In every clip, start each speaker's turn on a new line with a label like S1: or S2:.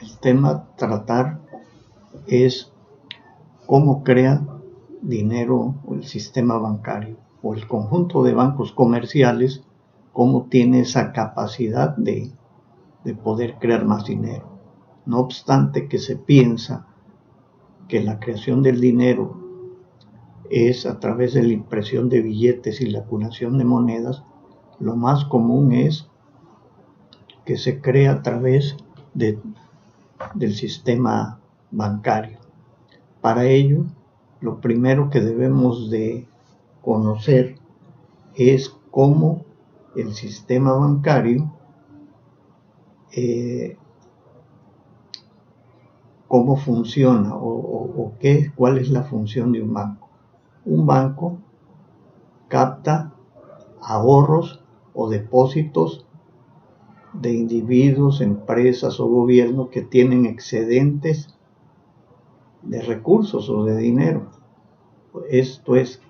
S1: el tema a tratar es cómo crea dinero el sistema bancario o el conjunto de bancos comerciales, cómo tiene esa capacidad de poder crear más dinero. No obstante que se piensa que la creación del dinero es a través de la impresión de billetes y la acuñación de monedas, lo más común es que se crea a través del sistema bancario. Para ello, lo primero que debemos de conocer es cómo el sistema bancario, cómo funciona cuál es la función de un banco. Un banco capta ahorros o depósitos de individuos, empresas o gobiernos que tienen excedentes de recursos o de dinero. Esto es,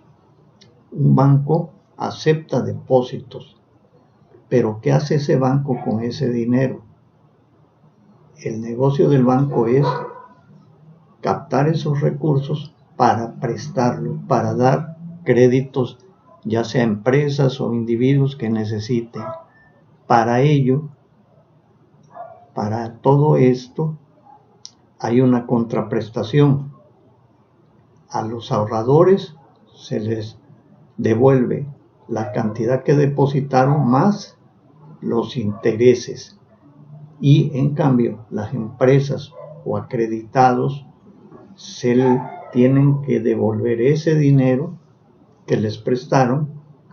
S1: un banco acepta depósitos, pero ¿qué hace ese banco con ese dinero? El negocio del banco es captar esos recursos para prestarlos, para dar créditos, ya sea a empresas o individuos que necesiten. Para ello, para todo esto, hay una contraprestación. A los ahorradores se les devuelve la cantidad que depositaron más los intereses, y en cambio las empresas o acreditados se tienen que devolver ese dinero que les prestaron,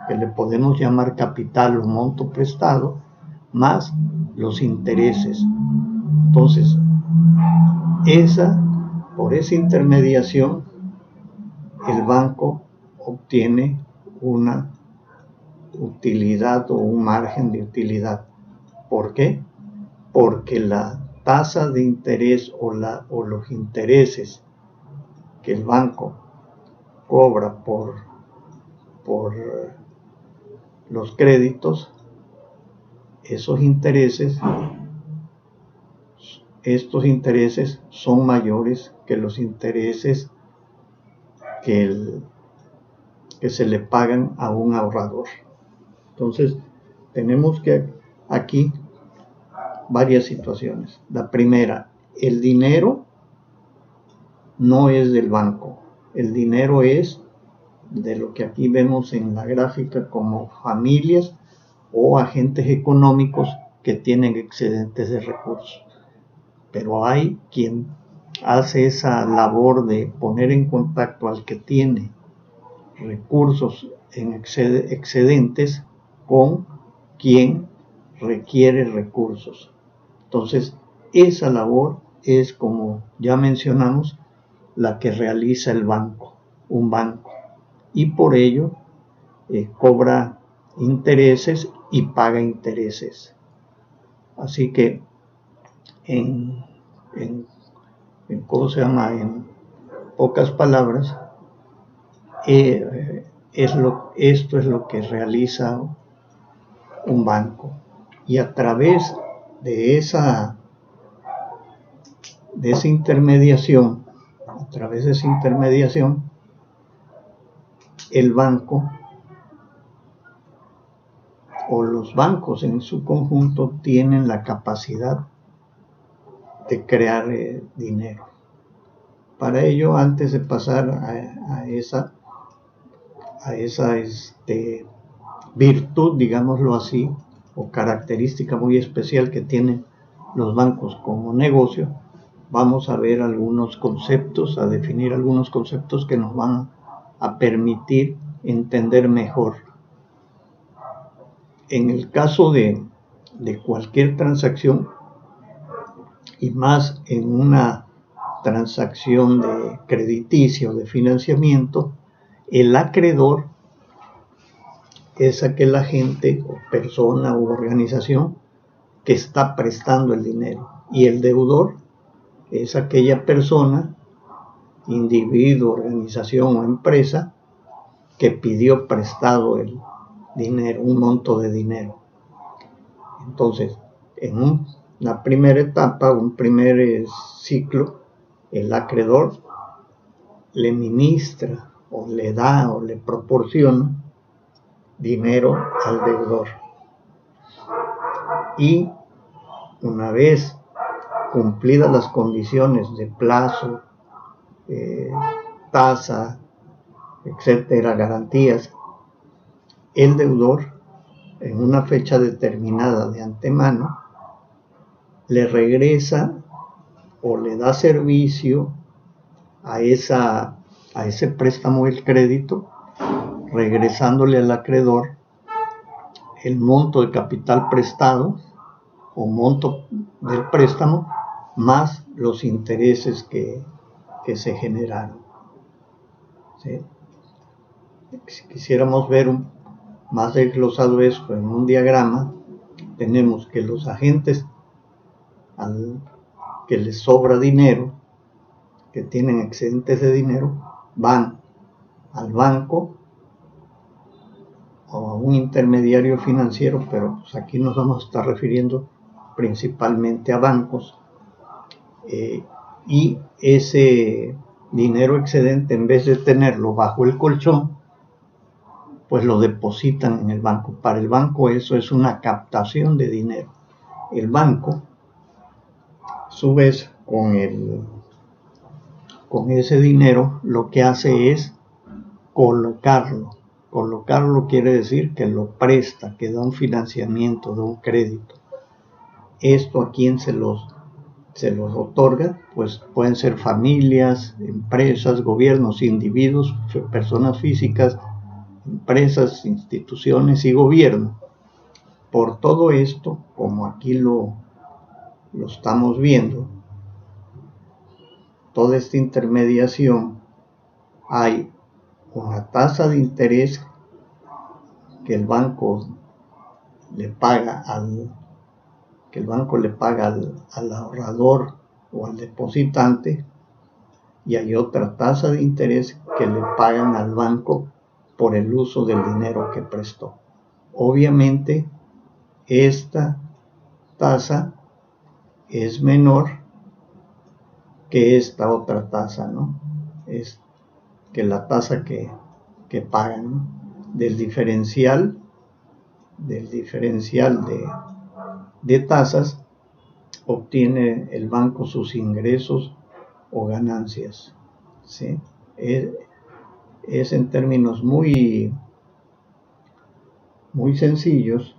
S1: que le podemos llamar capital o monto prestado, más los intereses. Entonces, por esa intermediación, el banco obtiene una utilidad o un margen de utilidad. ¿Por qué? Porque la tasa de interés o los intereses que el banco cobra por los créditos, estos intereses son mayores que los intereses que se le pagan a un ahorrador. Entonces, tenemos que aquí varias situaciones. La primera, el dinero no es del banco. El dinero es de lo que aquí vemos en la gráfica como familias o agentes económicos que tienen excedentes de recursos. Pero hay quien hace esa labor de poner en contacto al que tiene recursos en excedentes con quien requiere recursos. Entonces, esa labor es, como ya mencionamos, la que realiza el banco, un banco, y por ello cobra intereses y paga intereses. Así que en pocas palabras, esto es lo que realiza un banco, y a través de esa intermediación, el banco o los bancos en su conjunto tienen la capacidad de crear dinero. Para ello, antes de pasar a esa virtud, digámoslo así, o característica muy especial que tienen los bancos como negocio, vamos a ver algunos conceptos, a definir algunos conceptos que nos van a permitir entender mejor. En el caso de cualquier transacción, y más en una transacción de crediticia o de financiamiento, el acreedor es aquel agente o persona u organización que está prestando el dinero, y el deudor es aquella persona, individuo, organización o empresa que pidió prestado el dinero, un monto de dinero. Entonces, la primera etapa, un primer ciclo, el acreedor le ministra o le da o le proporciona dinero al deudor. Y una vez cumplidas las condiciones de plazo, tasa, etcétera, garantías, el deudor, en una fecha determinada de antemano, le regresa o le da servicio a ese préstamo del crédito, regresándole al acreedor el monto de capital prestado o monto del préstamo más los intereses que se generaron. ¿Sí? Si quisiéramos ver más desglosado esto en un diagrama, tenemos que los agentes al que les sobra dinero, que tienen excedentes de dinero, van al banco o a un intermediario financiero, pero pues aquí nos vamos a estar refiriendo principalmente a bancos, y ese dinero excedente, en vez de tenerlo bajo el colchón, pues lo depositan en el banco. Para el banco eso es una captación de dinero. El banco, a su vez, con ese dinero, lo que hace es colocarlo. Colocarlo quiere decir que lo presta, que da un financiamiento, da un crédito. Esto a quién se los otorga, pues pueden ser familias, empresas, gobiernos, individuos, personas físicas, empresas, instituciones y gobierno. Por todo esto, como aquí lo estamos viendo, toda esta intermediación, hay una tasa de interés que el banco le paga al ahorrador o al depositante, y hay otra tasa de interés que le pagan al banco por el uso del dinero que prestó. Obviamente esta tasa es menor que esta otra tasa, ¿no? Es que la tasa que pagan, ¿no? Del diferencial de tasas obtiene el banco sus ingresos o ganancias, ¿sí? Es en términos muy sencillos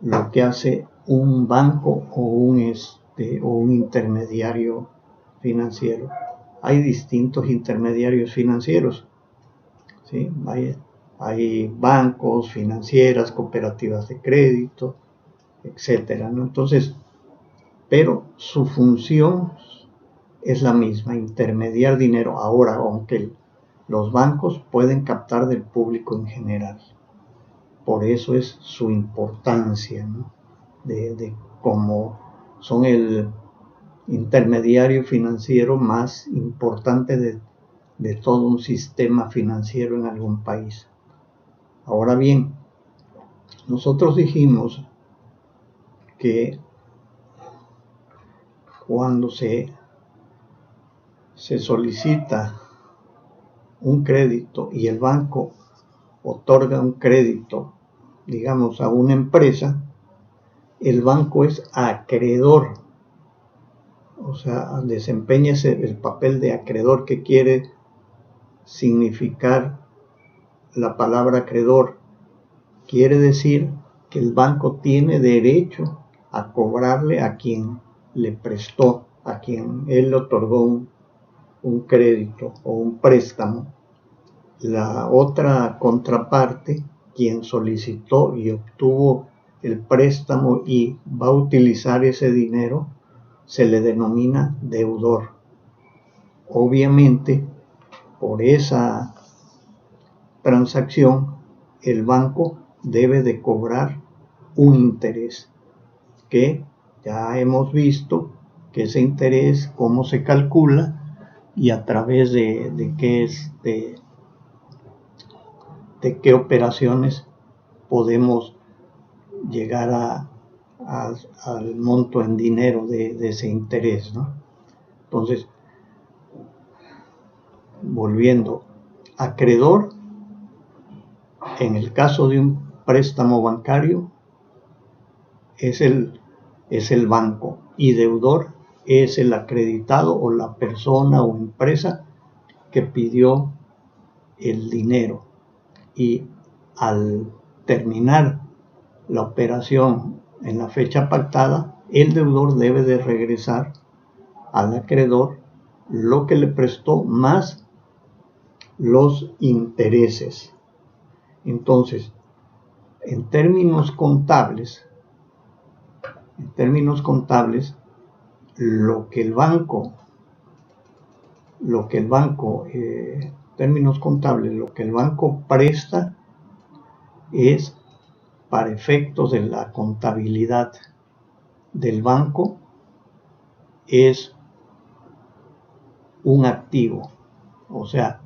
S1: lo que hace un banco o un intermediario financiero. Hay distintos intermediarios financieros, ¿sí? Hay bancos, financieras, cooperativas de crédito, etcétera, ¿no? Entonces, pero su función es la misma, intermediar dinero. Ahora, aunque los bancos pueden captar del público en general, por eso es su importancia, ¿no? De cómo son el intermediario financiero más importante de todo un sistema financiero en algún país. Ahora bien, nosotros dijimos que cuando se solicita un crédito y el banco otorga un crédito, digamos, a una empresa, el banco es acreedor, o sea, desempeña el papel de acreedor, que quiere significar la palabra acreedor. Quiere decir que el banco tiene derecho a cobrarle a quien le prestó, a quien él le otorgó un crédito o un préstamo. La otra contraparte, quien solicitó y obtuvo el préstamo y va a utilizar ese dinero, se le denomina deudor. Obviamente, por esa transacción, el banco debe de cobrar un interés, que ya hemos visto que ese interés, cómo se calcula y a través de qué operaciones podemos llegar al monto en dinero de ese interés, ¿no? Entonces, volviendo, acreedor, en el caso de un préstamo bancario, es el banco, y deudor es el acreditado o la persona o empresa que pidió el dinero, y al terminar la operación en la fecha pactada, el deudor debe de regresar al acreedor lo que le prestó más los intereses. Entonces, en términos contables, lo que el banco presta es, para efectos de la contabilidad del banco, es un activo. O sea,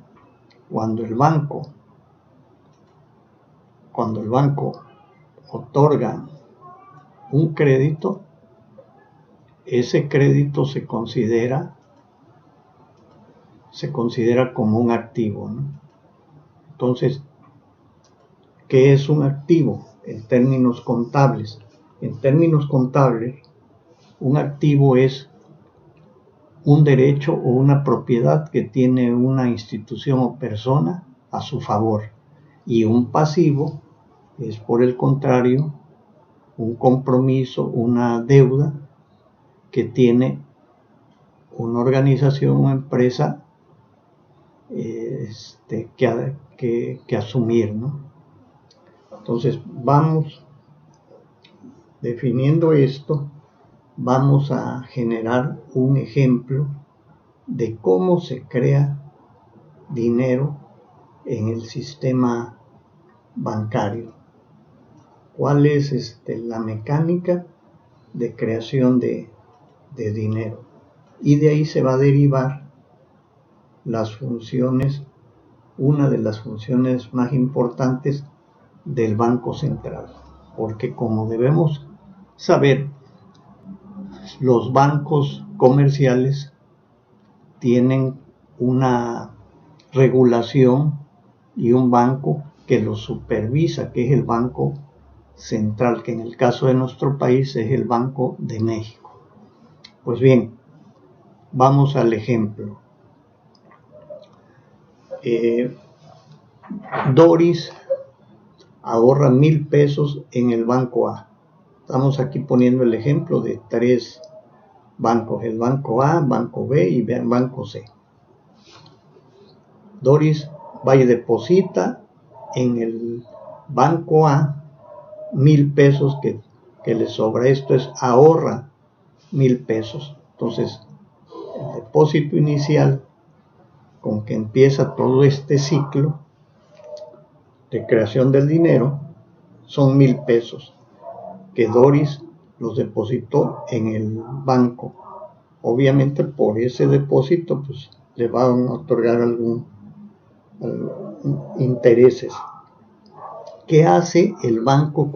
S1: cuando el banco otorga un crédito, ese crédito se considera como un activo, ¿no? Entonces, ¿qué es un activo en términos contables? En términos contables, un activo es un derecho o una propiedad que tiene una institución o persona a su favor, y un pasivo es, por el contrario, un compromiso, una deuda que tiene una organización o empresa que asumir, ¿no? Entonces, vamos definiendo esto, vamos a generar un ejemplo de cómo se crea dinero en el sistema bancario. ¿Cuál es la mecánica de creación de dinero? Y de ahí se va a derivar las funciones, una de las funciones más importantes del Banco Central. Porque, como debemos saber, los bancos comerciales tienen una regulación y un banco que los supervisa, que es el Banco Central, que en el caso de nuestro país es el Banco de México. Pues bien, vamos al ejemplo. Doris ahorra 1,000 pesos en el banco A. Estamos aquí poniendo el ejemplo de 3 bancos: el banco A, banco B y banco C. Doris va y deposita en el banco A 1,000 pesos que le sobra. Esto es, ahorra 1,000 pesos. Entonces, el depósito inicial con que empieza todo este ciclo de creación del dinero son 1,000 pesos que Doris los depositó en el banco. Obviamente, por ese depósito pues le van a otorgar algún intereses. ¿Qué hace el banco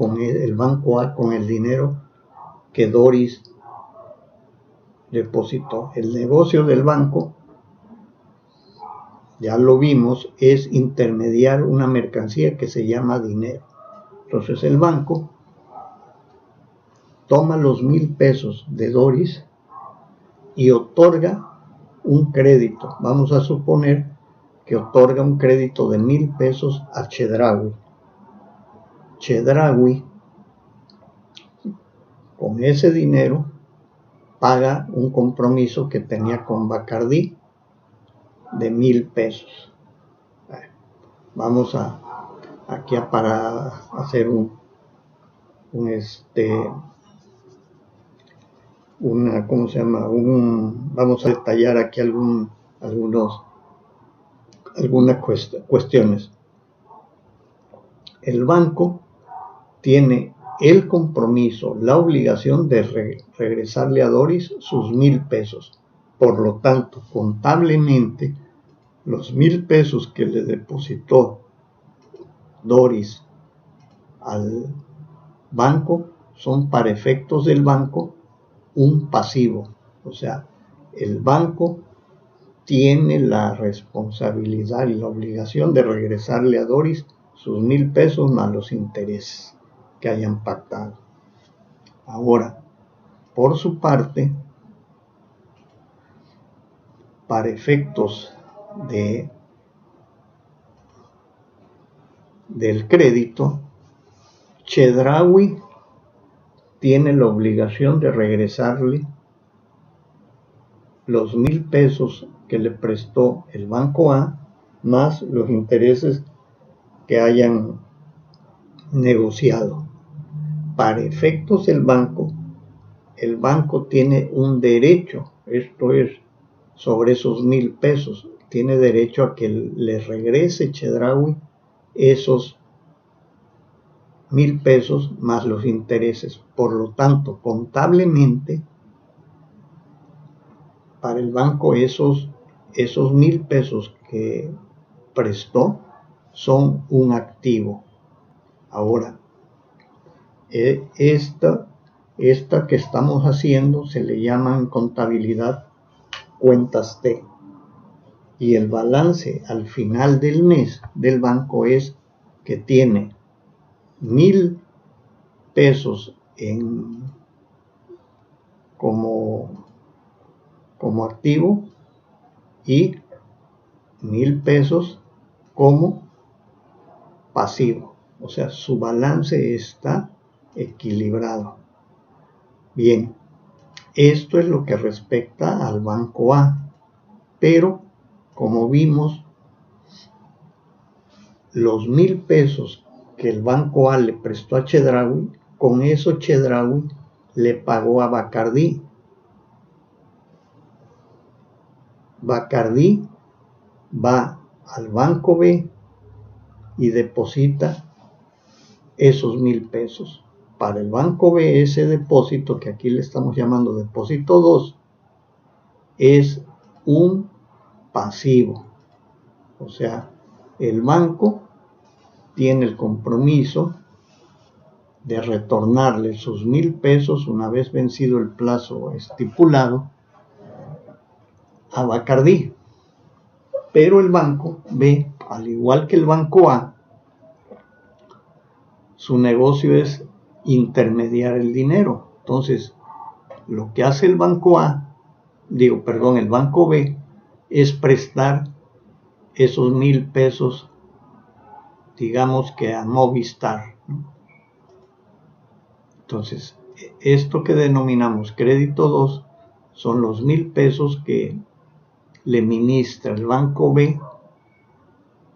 S1: A con el dinero que Doris depositó? El negocio del banco, ya lo vimos, es intermediar una mercancía que se llama dinero. Entonces el banco toma los 1,000 pesos de Doris y otorga un crédito. Vamos a suponer que otorga un crédito de 1,000 pesos a Chedraui. Chedraui, con ese dinero, paga un compromiso que tenía con Bacardí de 1,000 pesos. Vamos aquí para hacer vamos a detallar aquí algunas cuestiones. El banco tiene el compromiso, la obligación de regresarle a Doris sus 1,000 pesos. Por lo tanto, contablemente, los 1,000 pesos que le depositó Doris al banco son para efectos del banco un pasivo. O sea, el banco tiene la responsabilidad y la obligación de regresarle a Doris sus 1,000 pesos más los intereses que hayan pactado. Ahora, por su parte, para efectos del crédito, Chedraui tiene la obligación de regresarle los 1,000 pesos que le prestó el banco A más los intereses que hayan negociado. Para efectos del banco, el banco tiene un derecho, esto es, sobre esos 1,000 pesos, tiene derecho a que le regrese Chedraui esos 1,000 pesos más los intereses. Por lo tanto, contablemente, para el banco esos 1,000 pesos que prestó son un activo. Ahora, esta que estamos haciendo se le llama en contabilidad cuentas T. Y el balance al final del mes del banco es que tiene 1,000 pesos como activo y 1,000 pesos como pasivo. O sea, su balance está equilibrado. Bien, esto es lo que respecta al banco A. Pero, como vimos, los 1,000 pesos que el banco A le prestó a Chedraui, con eso Chedraui le pagó a Bacardí. Bacardí va al banco B y deposita esos 1,000 pesos. Para el banco B, ese depósito, que aquí le estamos llamando depósito 2, es un pasivo. O sea, el banco tiene el compromiso de retornarle sus 1,000 pesos una vez vencido el plazo estipulado a Bacardí. Pero el banco B, al igual que el banco A, su negocio es intermediar el dinero. Entonces, lo que hace el banco el banco B, es prestar esos 1,000 pesos, digamos que a Movistar. Entonces, esto que denominamos crédito 2 son los 1,000 pesos que le ministra el banco B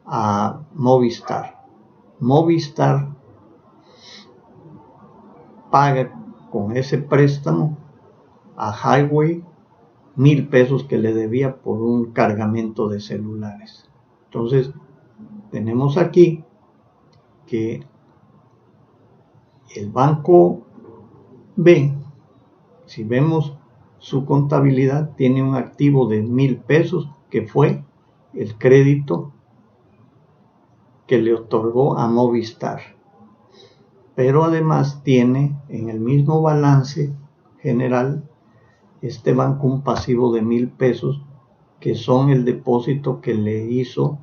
S1: a Movistar. Movistar paga con ese préstamo a Highway 1,000 pesos que le debía por un cargamento de celulares. Entonces, tenemos aquí que el banco B, si vemos su contabilidad, tiene un activo de 1,000 pesos que fue el crédito que le otorgó a Movistar. Pero además tiene en el mismo balance general este banco un pasivo de 1,000 pesos que son el depósito que le hizo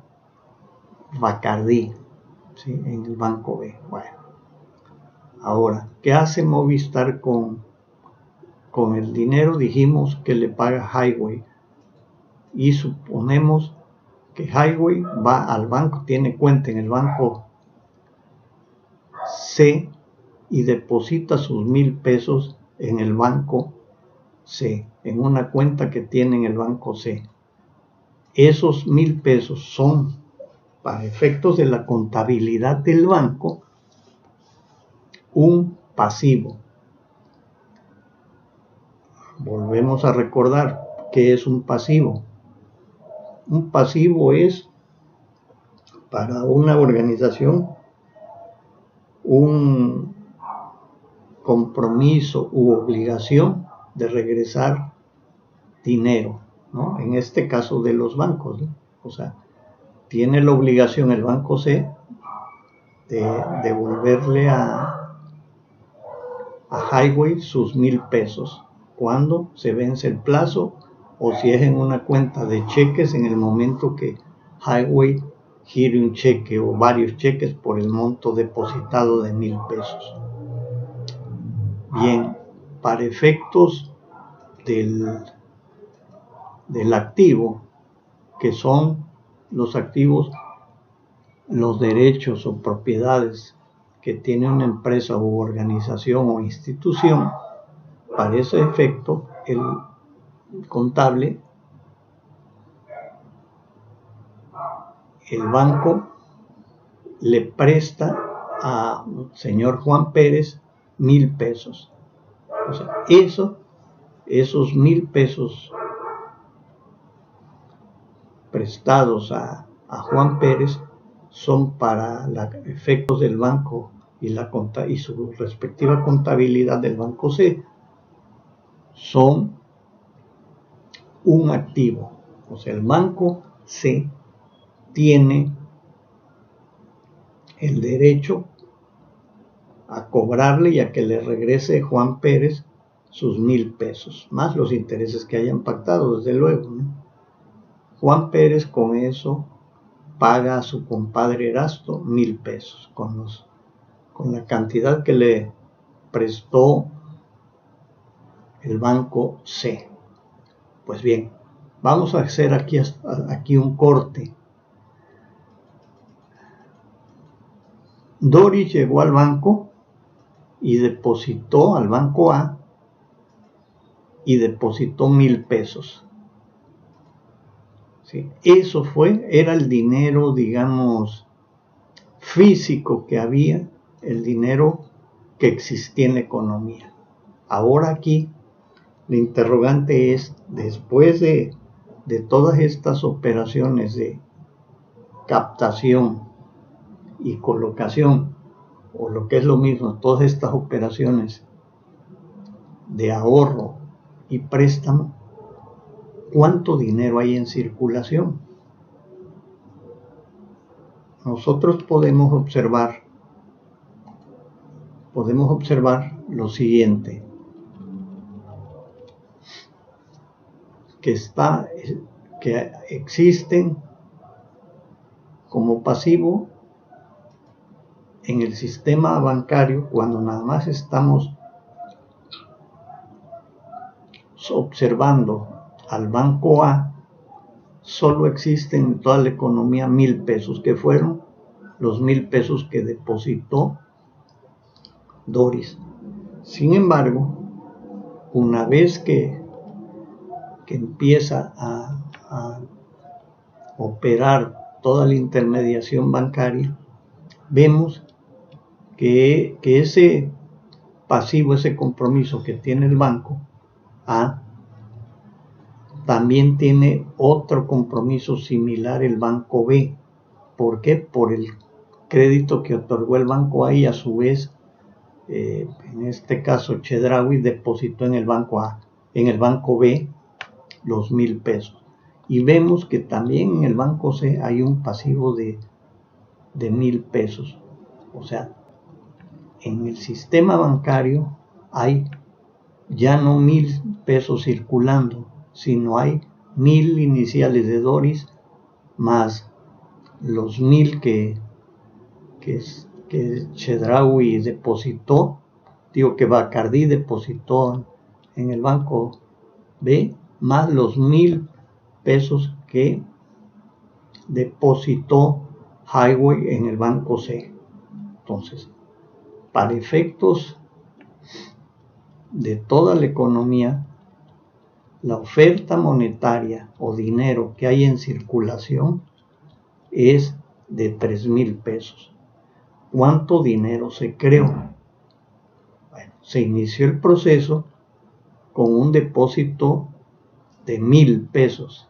S1: Bacardí, ¿sí?, en el banco B. Bueno, ahora, ¿qué hace Movistar con el dinero? Dijimos que le paga Highway y suponemos que Highway va al banco, tiene cuenta en el banco C y deposita sus 1,000 pesos en el banco C, en una cuenta que tiene en el banco C. Esos 1,000 pesos son, para efectos de la contabilidad del banco, un pasivo. Volvemos a recordar qué es un pasivo. Un pasivo es, para una organización, un compromiso u obligación de regresar dinero, ¿no? En este caso de los bancos, ¿no? O sea, tiene la obligación el banco C de devolverle a a Highway sus 1,000 pesos cuando se vence el plazo, o si es en una cuenta de cheques en el momento que Highway gire un cheque o varios cheques por el monto depositado de 1,000 pesos. Bien, para efectos del activo, que son los activos, los derechos o propiedades que tiene una empresa u organización o institución, para ese efecto el contable, el banco le presta a señor Juan Pérez 1,000 pesos. O sea, esos 1,000 pesos prestados a Juan Pérez son para los efectos del banco y su respectiva contabilidad del banco C, son un activo. O sea, el banco C tiene el derecho a cobrarle y a que le regrese Juan Pérez sus 1,000 pesos, más los intereses que hayan pactado, desde luego, ¿no? Juan Pérez con eso paga a su compadre Erasto 1,000 pesos, con la cantidad que le prestó el banco C. Pues bien, vamos a hacer aquí un corte. Doris llegó al banco y depositó al banco A y depositó 1,000 pesos. ¿Sí? Eso era el dinero, digamos, físico que había, el dinero que existía en la economía. Ahora aquí, la interrogante es, después de todas estas operaciones de captación y colocación, o lo que es lo mismo, todas estas operaciones de ahorro y préstamo, ¿cuánto dinero hay en circulación? Nosotros podemos observar lo siguiente, que existen como pasivo en el sistema bancario, cuando nada más estamos observando al banco A, solo existen en toda la economía 1,000 pesos, que fueron los 1,000 pesos que depositó Doris. Sin embargo, una vez que empieza a operar toda la intermediación bancaria, vemos que ese pasivo, ese compromiso que tiene el banco A, también tiene otro compromiso similar el banco B. ¿Por qué? Por el crédito que otorgó el banco A y a su vez, en este caso Chedraui depositó en el banco A, en el banco B, los 1,000 pesos. Y vemos que también en el banco C hay un pasivo de 1,000 pesos. O sea, en el sistema bancario hay ya no 1,000 pesos circulando, sino hay 1,000 iniciales de Doris más los 1,000 que Chedraui depositó, que Bacardí depositó en el banco B, más los 1,000 pesos que depositó Highway en el banco C. Entonces, para efectos de toda la economía, la oferta monetaria o dinero que hay en circulación es de 3,000 pesos. ¿Cuánto dinero se creó? Bueno, se inició el proceso con un depósito de 1,000 pesos.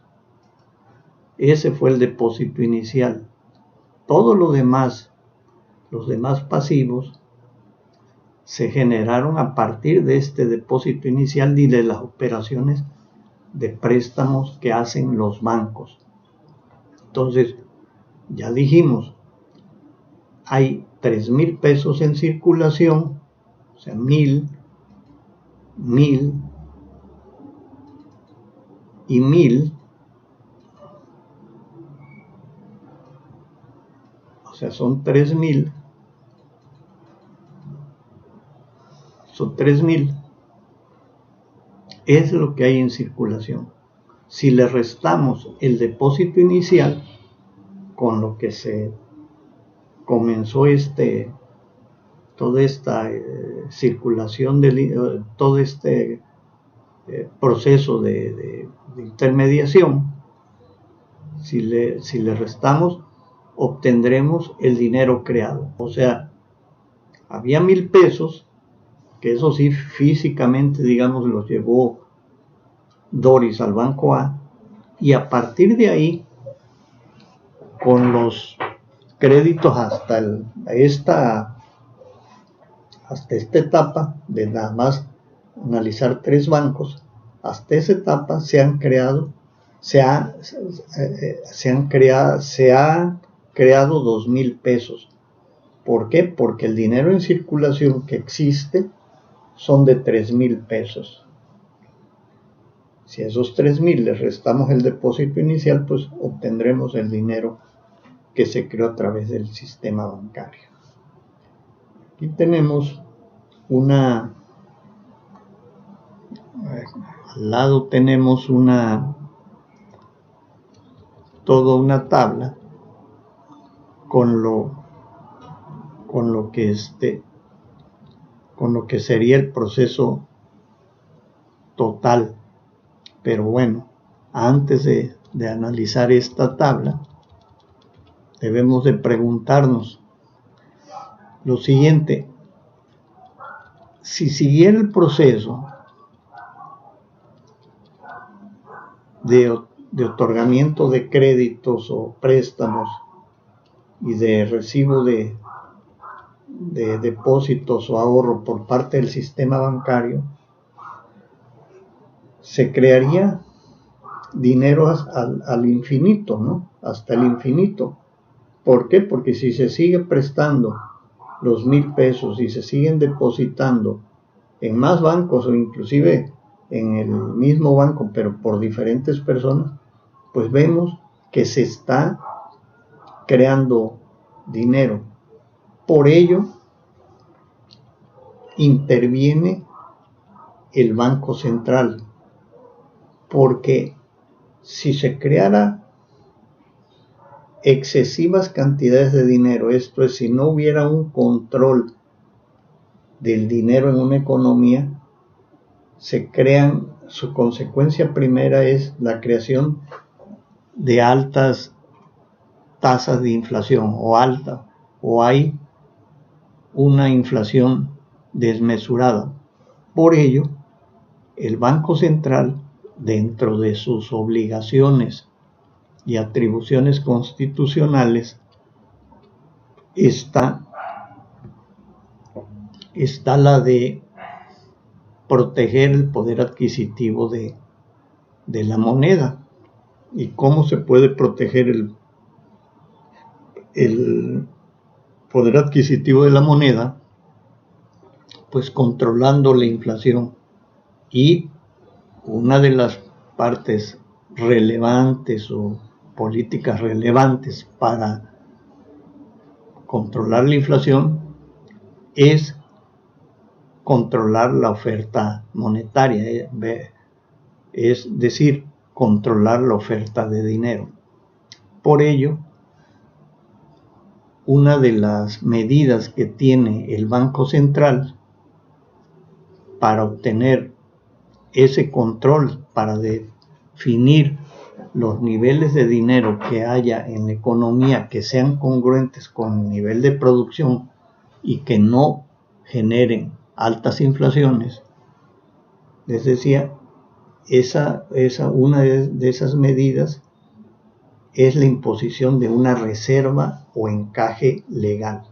S1: Ese fue el depósito inicial. Todo lo demás, los demás pasivos, se generaron a partir de este depósito inicial y de las operaciones de préstamos que hacen los bancos. Entonces, ya dijimos, hay 3,000 pesos en circulación, o sea, 1,000 1000 y 1000, o sea, son 3000, es lo que hay en circulación. Si le restamos el depósito inicial con lo que se comenzó toda esta circulación, todo este proceso de intermediación, si le restamos, obtendremos el dinero creado. O sea, había 1000 pesos, que eso sí, físicamente, digamos, los llevó Doris al banco A, y a partir de ahí, con los créditos hasta esta etapa de nada más analizar 3 bancos, hasta esa etapa se ha creado 2000 pesos. ¿Por qué? Porque el dinero en circulación que existe son de 3000 pesos. Si a esos 3000 le restamos el depósito inicial, pues obtendremos el dinero que se creó a través del sistema bancario. Aquí tenemos al lado tenemos toda una tabla con lo que sería el proceso total. Pero bueno, antes de analizar esta tabla, debemos de preguntarnos lo siguiente: si siguiera el proceso de otorgamiento de créditos o préstamos y de recibo de depósitos o ahorro por parte del sistema bancario, se crearía dinero al infinito, ¿no? Hasta el infinito. ¿Por qué? Porque si se sigue prestando los 1000 pesos y se siguen depositando en más bancos o inclusive en el mismo banco, pero por diferentes personas, pues vemos que se está creando dinero. Por ello, interviene el Banco Central, porque si se creara excesivas cantidades de dinero, esto es, si no hubiera un control del dinero en una economía, su consecuencia primera es la creación de altas tasas de inflación o hay una inflación desmesurada. Por ello, el Banco Central, dentro de sus obligaciones y atribuciones constitucionales, está la de proteger el poder adquisitivo de la moneda. ¿Y cómo se puede proteger el poder adquisitivo de la moneda? Pues controlando la inflación. Y una de las partes relevantes o políticas relevantes para controlar la inflación es controlar la oferta monetaria, es decir, controlar la oferta de dinero. Por ello, una de las medidas que tiene el Banco Central para obtener ese control, para definir los niveles de dinero que haya en la economía que sean congruentes con el nivel de producción y que no generen altas inflaciones, les decía, una de esas medidas es la imposición de una reserva o encaje legal.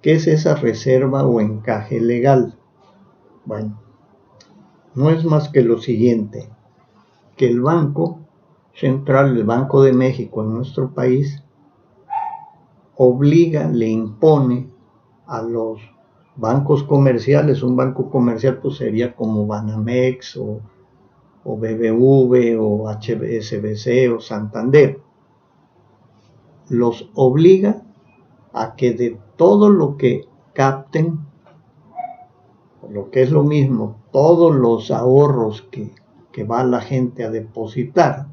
S1: ¿Qué es esa reserva o encaje legal? Bueno, no es más que lo siguiente, que el Banco Central, el Banco de México en nuestro país, le impone a los bancos comerciales, un banco comercial pues sería como Banamex o BBV o HSBC o Santander, los obliga a que de todo lo que capten, lo que es lo mismo, todos los ahorros que va la gente a depositar,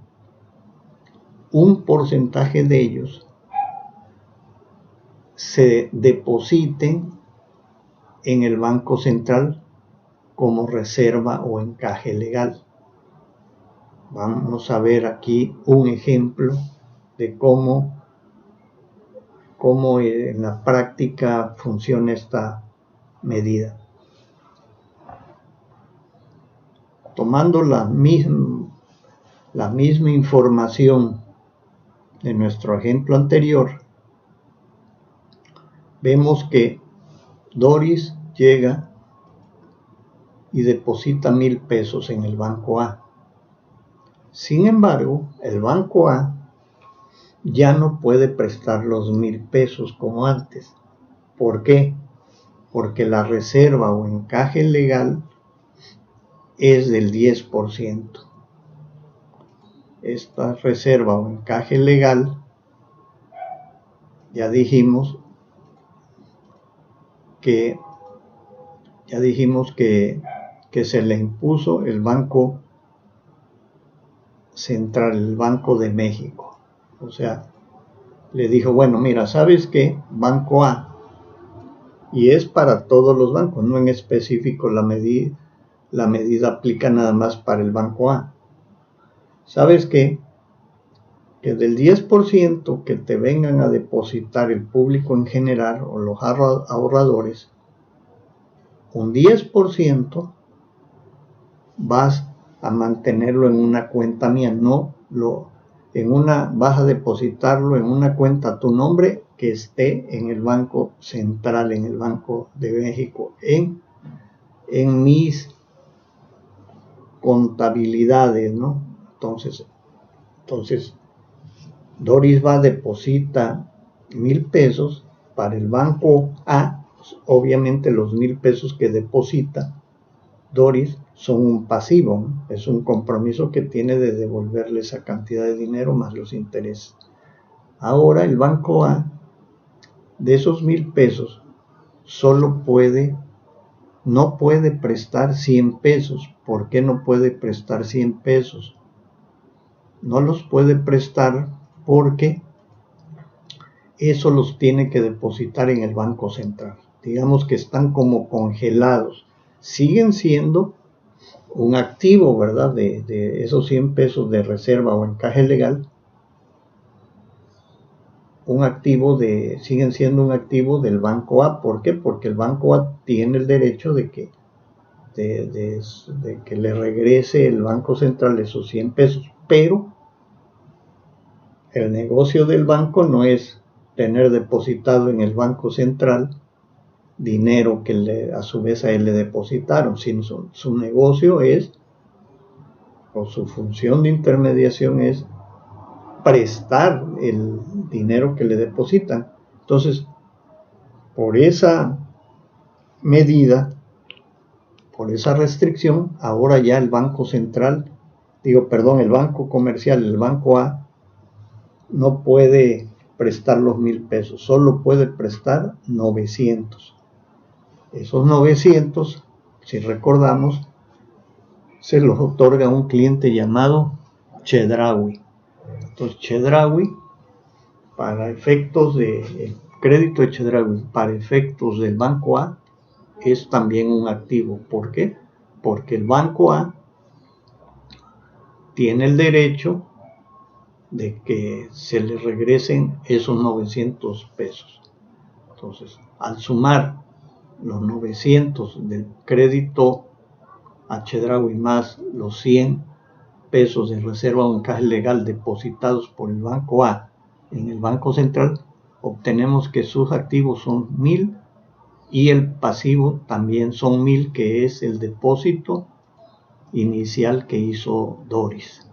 S1: un porcentaje de ellos se depositen en el Banco Central como reserva o encaje legal. Vamos a ver aquí un ejemplo de cómo en la práctica funciona esta medida. Tomando la misma información de nuestro ejemplo anterior, vemos que Doris llega y deposita 1,000 pesos en el banco A. Sin embargo, el banco A ya no puede prestar los 1,000 pesos como antes. ¿Por qué? Porque la reserva o encaje legal es del 10%. Esta reserva o encaje legal, ya dijimos que se le impuso el Banco Central, el Banco de México. O sea, le dijo, bueno, mira, ¿sabes qué? Banco A, y es para todos los bancos, no en específico la medida aplica nada más para el Banco A. ¿Sabes qué? Que del 10% que te vengan a depositar el público en general o los ahorradores, un 10% vas a mantenerlo en una cuenta mía, vas a depositarlo en una cuenta a tu nombre que esté en el Banco Central, en el Banco de México, en mis contabilidades, ¿no? Entonces Doris va a depositar 1,000 pesos para el Banco A. Obviamente los 1,000 pesos que deposita Doris son un pasivo, ¿no? Es un compromiso que tiene de devolverle esa cantidad de dinero más los intereses. Ahora el Banco A, de esos 1,000 pesos, no puede prestar 100 pesos. ¿Por qué no puede prestar 100 pesos? No los puede prestar porque eso los tiene que depositar en el Banco Central. Digamos que están como congelados. Siguen siendo un activo, ¿verdad? De esos 100 pesos de reserva o encaje legal. Siguen siendo un activo del Banco A. ¿Por qué? Porque el Banco A tiene el derecho de que le regrese el Banco Central esos 100 pesos. Pero el negocio del banco no es tener depositado en el Banco Central dinero que a su vez a él le depositaron, sino su negocio es, o su función de intermediación es prestar el dinero que le depositan. Entonces, por esa medida, por esa restricción, ahora ya el Banco Comercial, el Banco A, no puede prestar los 1,000 pesos, solo puede prestar 900. Esos 900, si recordamos, se los otorga a un cliente llamado Chedraui. Entonces, Chedraui, para efectos de crédito de Chedraui, para efectos del Banco A, es también un activo. ¿Por qué? Porque el Banco A tiene el derecho de que se le regresen esos 900 pesos. Entonces, al sumar los 900 del crédito a Chedraui más los 100 pesos de reserva o encaje legal depositados por el Banco A en el Banco Central, obtenemos que sus activos son 1,000 y el pasivo también son 1,000, que es el depósito inicial que hizo Doris.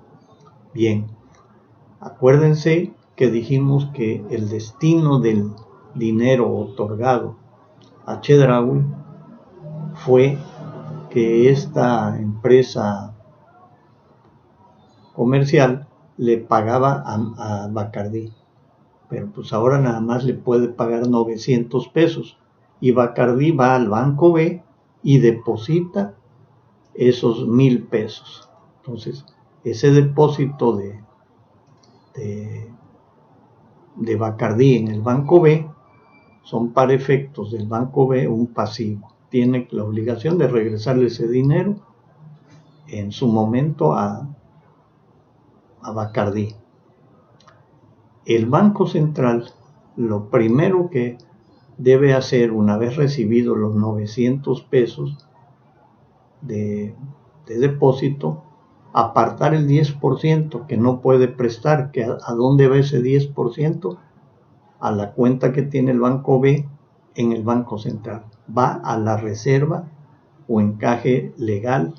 S1: Bien, acuérdense que dijimos que el destino del dinero otorgado a Chedraui fue que esta empresa comercial le pagaba a Bacardí, pero pues ahora nada más le puede pagar 900 pesos y Bacardí va al banco B y deposita esos 1000 pesos. Entonces ese depósito de Bacardí en el banco B son para efectos del banco B un pasivo. Tiene la obligación de regresarle ese dinero en su momento a Bacardí. El Banco Central lo primero que debe hacer una vez recibido los 900 pesos de depósito, apartar el 10% que no puede prestar. Que ¿a dónde va ese 10%? A la cuenta que tiene el banco B en el Banco Central. Va a la reserva o encaje legal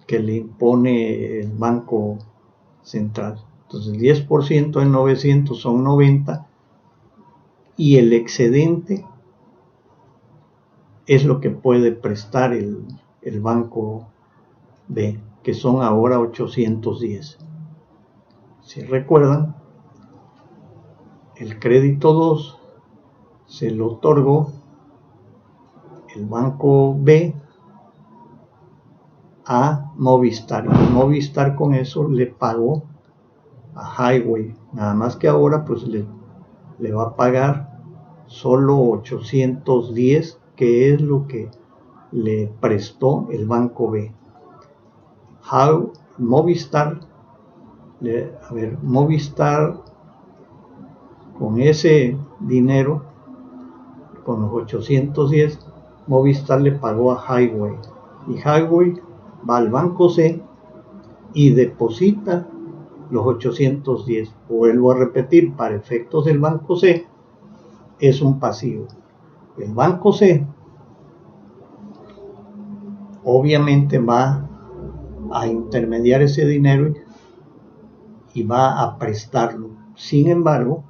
S1: que le impone el Banco Central. Entonces el 10% en 900 son 90 y el excedente es lo que puede prestar el banco B, que son ahora 810. Si recuerdan, el crédito 2 se lo otorgó el banco B a Movistar, y Movistar con eso le pagó a Highway, nada más que ahora pues le va a pagar solo 810, que es lo que le prestó el banco B. Movistar con ese dinero, con los 810, Movistar le pagó a Highway, y Highway va al banco C y deposita los 810. Vuelvo a repetir, para efectos del banco C es un pasivo. El banco C obviamente va a intermediar ese dinero y va a prestarlo. Sin embargo,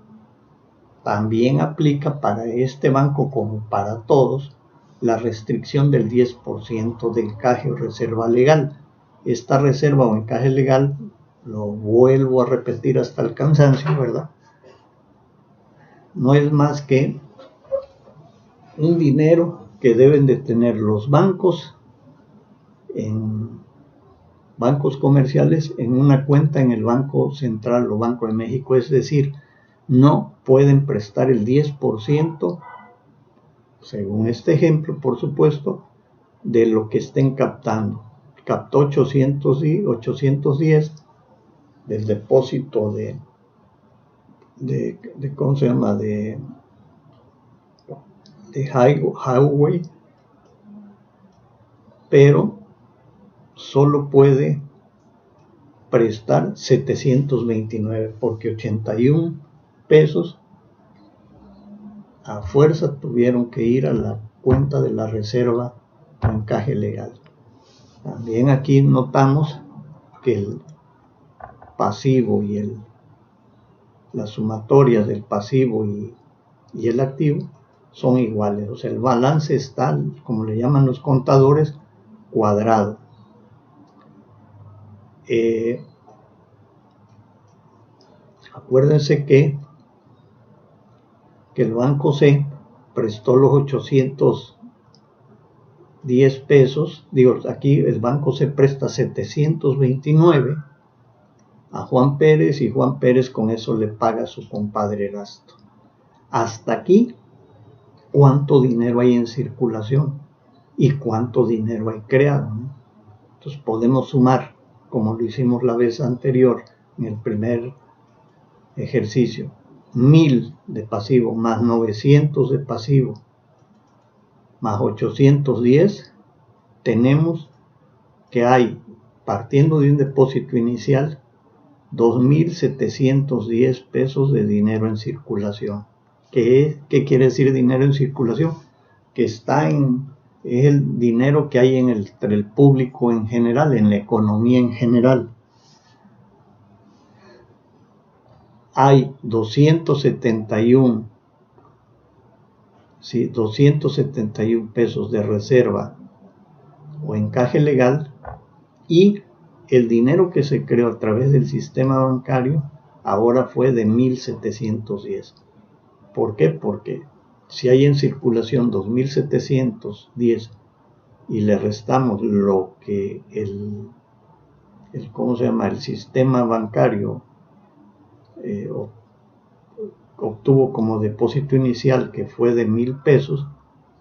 S1: también aplica para este banco como para todos la restricción del 10% de encaje o reserva legal. Esta reserva o encaje legal, lo vuelvo a repetir hasta el cansancio, ¿verdad? No es más que un dinero que deben de tener los bancos en bancos comerciales en una cuenta en el Banco Central o Banco de México. Es decir, no pueden prestar el 10%, según este ejemplo, por supuesto, de lo que estén captando. Captó 810 del depósito de ¿cómo se llama? De Highway, pero solo puede prestar 729, porque 81 pesos a fuerza tuvieron que ir a la cuenta de la reserva o encaje legal. También aquí notamos que el pasivo y las sumatorias del pasivo y el activo son iguales, o sea, el balance está, como le llaman los contadores, cuadrado. Acuérdense que el banco C prestó los 810 pesos, aquí el banco C presta 729 a Juan Pérez, y Juan Pérez con eso le paga a su compadre Erasto. Hasta aquí, ¿cuánto dinero hay en circulación? ¿Y cuánto dinero hay creado? Entonces podemos sumar, como lo hicimos la vez anterior en el primer ejercicio, 1000 de pasivo más 900 de pasivo más 810, tenemos que hay, partiendo de un depósito inicial, 2,710 pesos de dinero en circulación. ¿Qué quiere decir dinero en circulación? Que es el dinero que hay entre el público en general, en la economía en general. Hay 271 pesos de reserva o encaje legal, y el dinero que se creó a través del sistema bancario ahora fue de 1710. ¿Por qué? Porque si hay en circulación 2710 y le restamos lo que el sistema bancario obtuvo como depósito inicial, que fue de 1,000 pesos,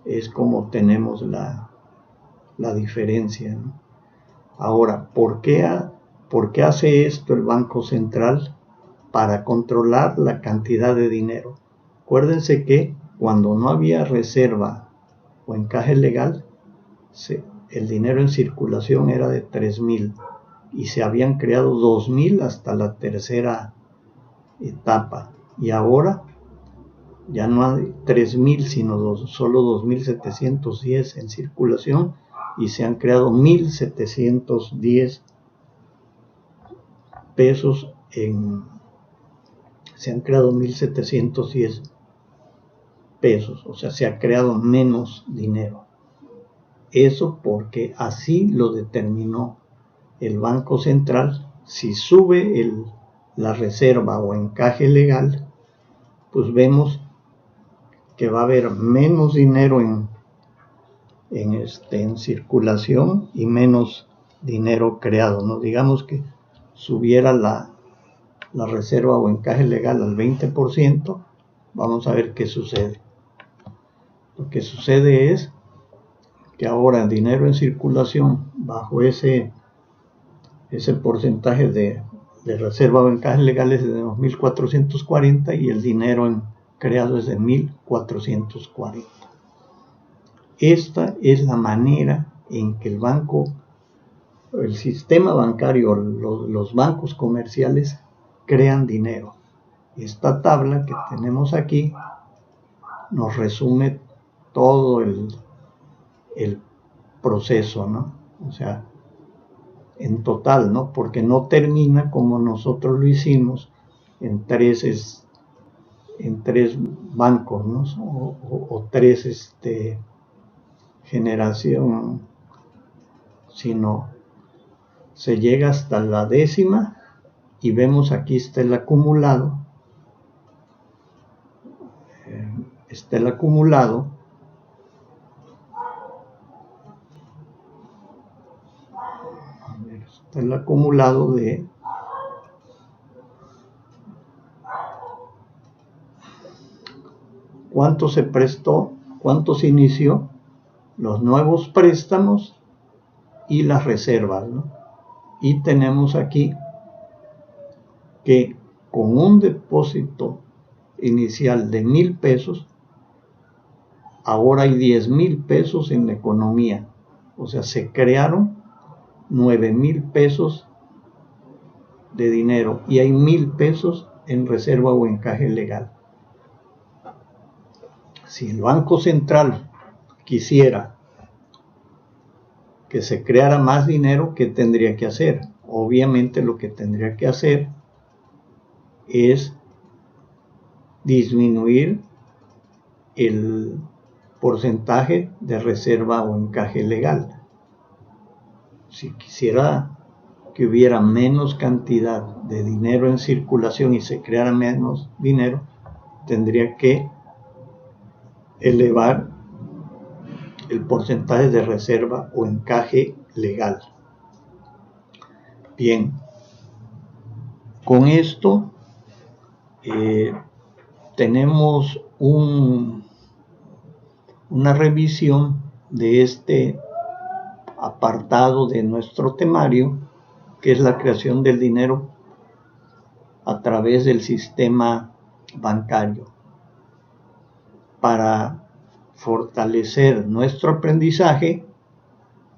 S1: es como tenemos la diferencia, ¿no? Ahora, ¿por qué hace esto el Banco Central? Para controlar la cantidad de dinero. Acuérdense que cuando no había reserva o encaje legal, el dinero en circulación era de 3,000 y se habían creado 2,000 hasta la tercera etapa. Y ahora ya no hay 3,000, sino solo 2,710 en circulación, y se han creado 1,710 pesos se han creado 1,710 pesos, o sea, se ha creado menos dinero. Eso porque así lo determinó el Banco Central. Si sube la reserva o encaje legal, pues vemos que va a haber menos dinero en circulación y menos dinero creado, ¿no? Digamos que subiera la reserva o encaje legal al 20%, vamos a ver qué sucede. Lo que sucede es que ahora el dinero en circulación bajo ese porcentaje de reserva o encaje legal es de 2,440 y el dinero creado es de 1,440. Esta es la manera en que el sistema bancario, los bancos comerciales crean dinero. Esta tabla que tenemos aquí nos resume todo el proceso, ¿no? O sea, en total, ¿no? Porque no termina como nosotros lo hicimos en tres bancos, ¿no? O tres generación, sino se llega hasta la 10ª y vemos aquí está el acumulado. Está el acumulado de cuánto se prestó, cuánto se inició, los nuevos préstamos y las reservas, ¿no? Y tenemos aquí que con un depósito inicial de 1,000 pesos, ahora hay 10,000 pesos en la economía. O sea, se crearon 9,000 pesos de dinero y hay 1,000 pesos en reserva o encaje legal. Si el Banco Central quisiera que se creara más dinero, ¿qué tendría que hacer? Obviamente lo que tendría que hacer es disminuir el porcentaje de reserva o encaje legal. Si quisiera que hubiera menos cantidad de dinero en circulación y se creara menos dinero, tendría que elevar el porcentaje de reserva o encaje legal. Bien, con esto tenemos una revisión de este apartado de nuestro temario, que es la creación del dinero a través del sistema bancario. Para fortalecer nuestro aprendizaje,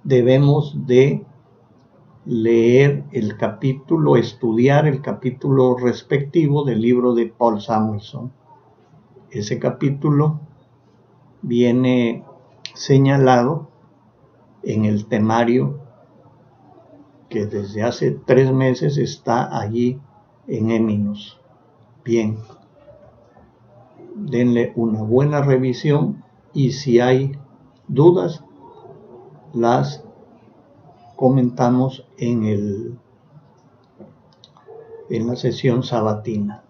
S1: debemos de leer el capítulo, estudiar el capítulo respectivo del libro de Paul Samuelson. Ese capítulo viene señalado en el temario que desde hace 3 meses está allí en Eminos. Bien, denle una buena revisión y si hay dudas, las comentamos en la sesión sabatina.